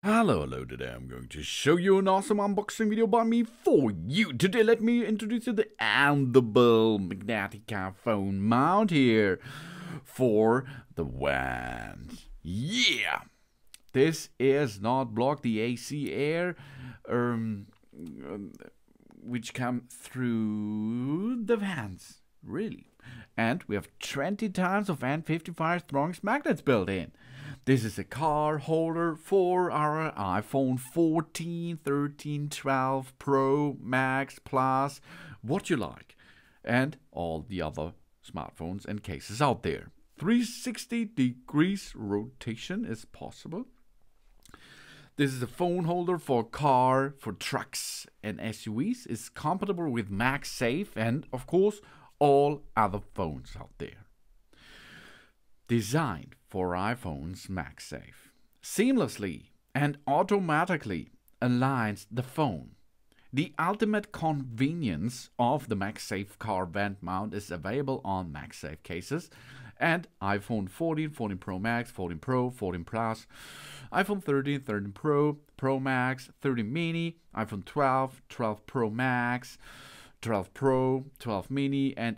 Hello today. I'm going to show you an awesome unboxing video by me for you. Today let me introduce you the andobil magnetic phone mount here for the WAN. Yeah! This is not block the AC air which come through the vents. Really. And we have 20 tons of N55 strongest magnets built in. This is a card holder for our iPhone 14, 13, 12 Pro, Max, Plus, what you like, and all the other smartphones and cases out there. 360 degrees rotation is possible. This is a phone holder for car, for trucks and SUVs. It's compatible with MagSafe and, of course, all other phones out there. Designed for iPhone's MagSafe. Seamlessly and automatically aligns the phone. The ultimate convenience of the MagSafe car vent mount is available on MagSafe cases and iPhone 14, 14 Pro Max, 14 Pro, 14 Plus, iPhone 13, 13 Pro, Pro Max, 13 Mini, iPhone 12, 12 Pro Max, 12 Pro, 12 Mini, and.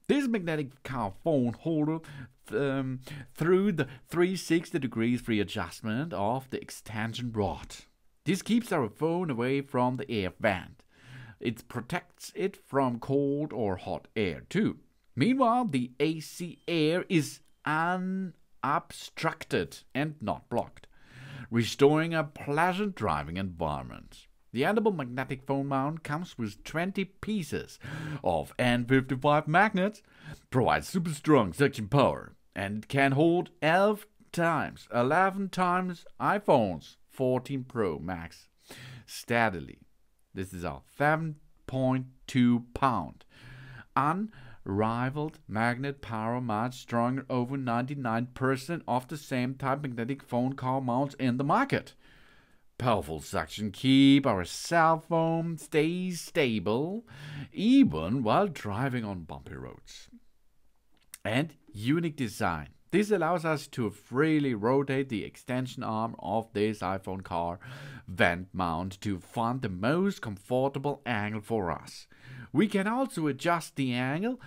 This magnetic car phone holder through the 360 degrees readjustment of the extension rod. This keeps our phone away from the air vent. It protects it from cold or hot air too. Meanwhile, the AC air is unobstructed and not blocked, restoring a pleasant driving environment. The andobil magnetic phone mount comes with 20 pieces of N55 magnets, provides super strong suction power, and can hold 11 times iPhone's 14 Pro Max steadily. This is our 7.2 pound unrivaled magnet power, much stronger, over 99% of the same type magnetic phone car mounts in the market. Powerful suction keep our cell phone stays stable even while driving on bumpy roads. And unique design. This allows us to freely rotate the extension arm of this iPhone car vent mount to find the most comfortable angle for us. We can also adjust the angle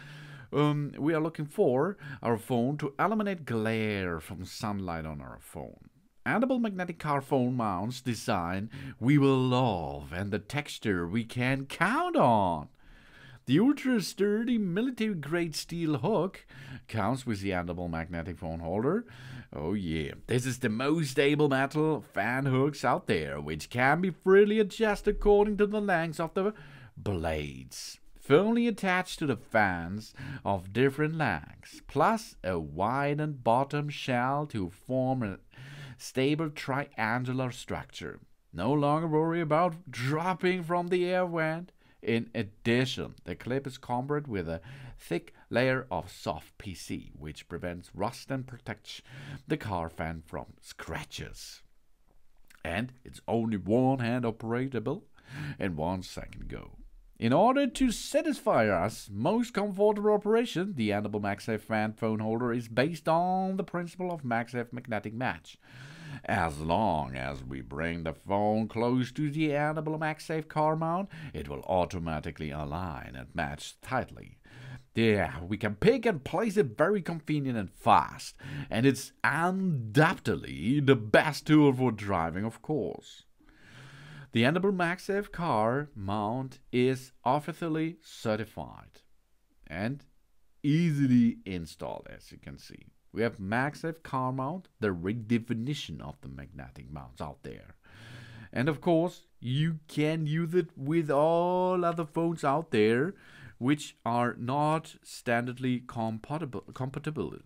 we are looking for our phone to eliminate glare from sunlight on our phone. Andobil magnetic car phone mounts design we will love and the texture we can count on. The ultra sturdy military grade steel hook comes with the andobil magnetic phone holder. Oh yeah, this is the most stable metal fan hooks out there, which can be freely adjusted according to the length of the blades. Firmly attached to the fans of different lengths, plus a widened bottom shell to form a stable triangular structure. No longer worry about dropping from the air vent. In addition, the clip is covered with a thick layer of soft PC, which prevents rust and protects the car fan from scratches. And it's only one-hand operable and 1 second go. In order to satisfy us most comfortable operation, the andobil MagSafe fan phone holder is based on the principle of MagSafe magnetic match. As long as we bring the phone close to the andobil MagSafe car mount, it will automatically align and match tightly. Yeah, we can pick and place it very convenient and fast, and it's undoubtedly the best tool for driving, of course. The andobil MagSafe car mount is officially certified and easily installed, as you can see. We have MagSafe car mount, the redefinition of the magnetic mounts out there. And of course, you can use it with all other phones out there which are not standardly compatible.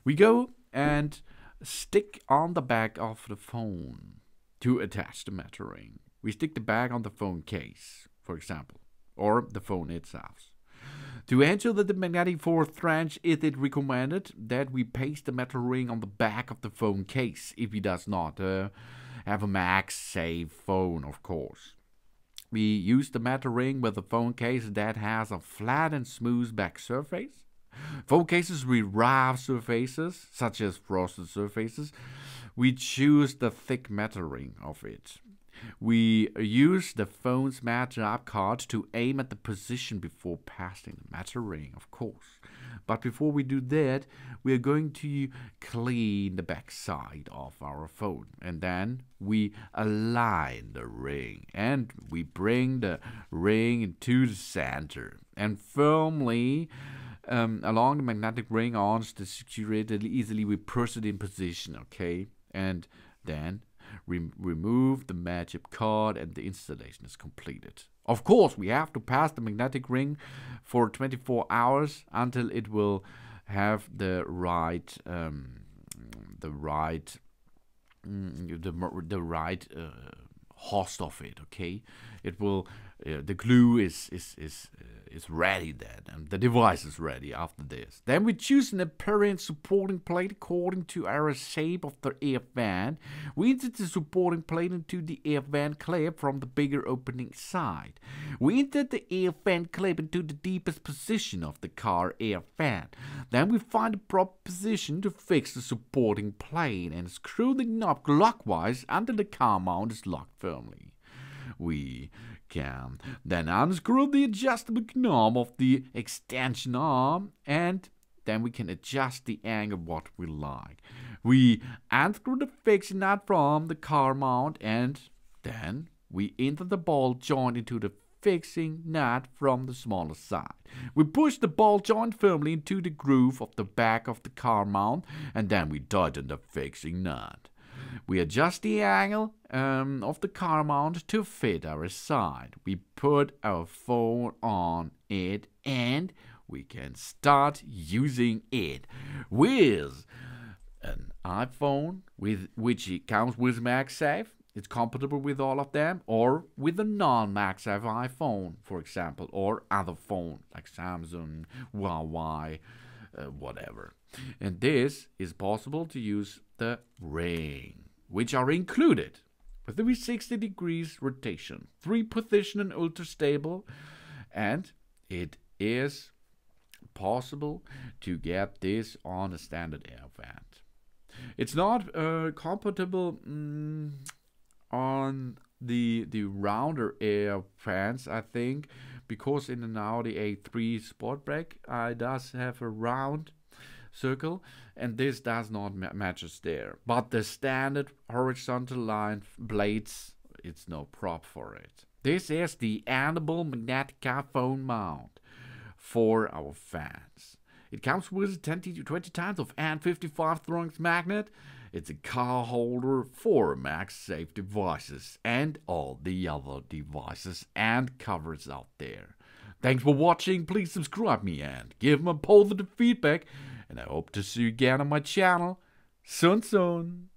We go and stick on the back of the phone to attach the metal ring. We stick the back on the phone case, for example, or the phone itself. To ensure that the magnetic force trench, it is recommended that we paste the metal ring on the back of the phone case if he does not have a MagSafe phone, of course. We use the metal ring with a phone case that has a flat and smooth back surface. Phone cases with rough surfaces, such as frosted surfaces, we choose the thick metal ring of it. We use the phone's match-up card to aim at the position before passing the metal ring, of course. But before we do that, we are going to clean the back side of our phone. And then we align the ring. And we bring the ring into the center. And firmly along the magnetic ring arms to secure it easily, we press it in position, okay? And then remove the match-up card and the installation is completed. Of course, we have to pass the magnetic ring for 24 hours until it will have the right host of it. Okay, it will. The glue is ready then, and the device is ready after this. Then we choose an apparent supporting plate according to our shape of the air fan. We insert the supporting plate into the air fan clip from the bigger opening side. We insert the air fan clip into the deepest position of the car air fan. Then we find the proper position to fix the supporting plate and screw the knob clockwise until the car mount is locked firmly. We can then unscrew the adjustable knob of the extension arm, and then we can adjust the angle what we like. We unscrew the fixing nut from the car mount, and then we insert the ball joint into the fixing nut from the smaller side. We push the ball joint firmly into the groove of the back of the car mount, and then we tighten the fixing nut. We adjust the angle of the car mount to fit our side. We put our phone on it and we can start using it with an iPhone which comes with MagSafe. It's compatible with all of them, or with a non-MagSafe iPhone, for example, or other phone like Samsung, Huawei, whatever. And this is possible to use the ring, which are included with 360 degrees rotation, 3-position and ultra stable, and it is possible to get this on a standard air fan. It's not compatible on the rounder air fans, I think, because in an Audi A3 Sportback it does have a round circle, and this does not matches there. But the standard horizontal line blades, it's no prop for it. This is the andobil magnetic phone mount for our fans. It comes with 20 times of N55 Thrunks magnet. It's a car holder for MagSafe devices and all the other devices and covers out there. Thanks for watching. Please subscribe me and give me positive feedback. And I hope to see you again on my channel soon.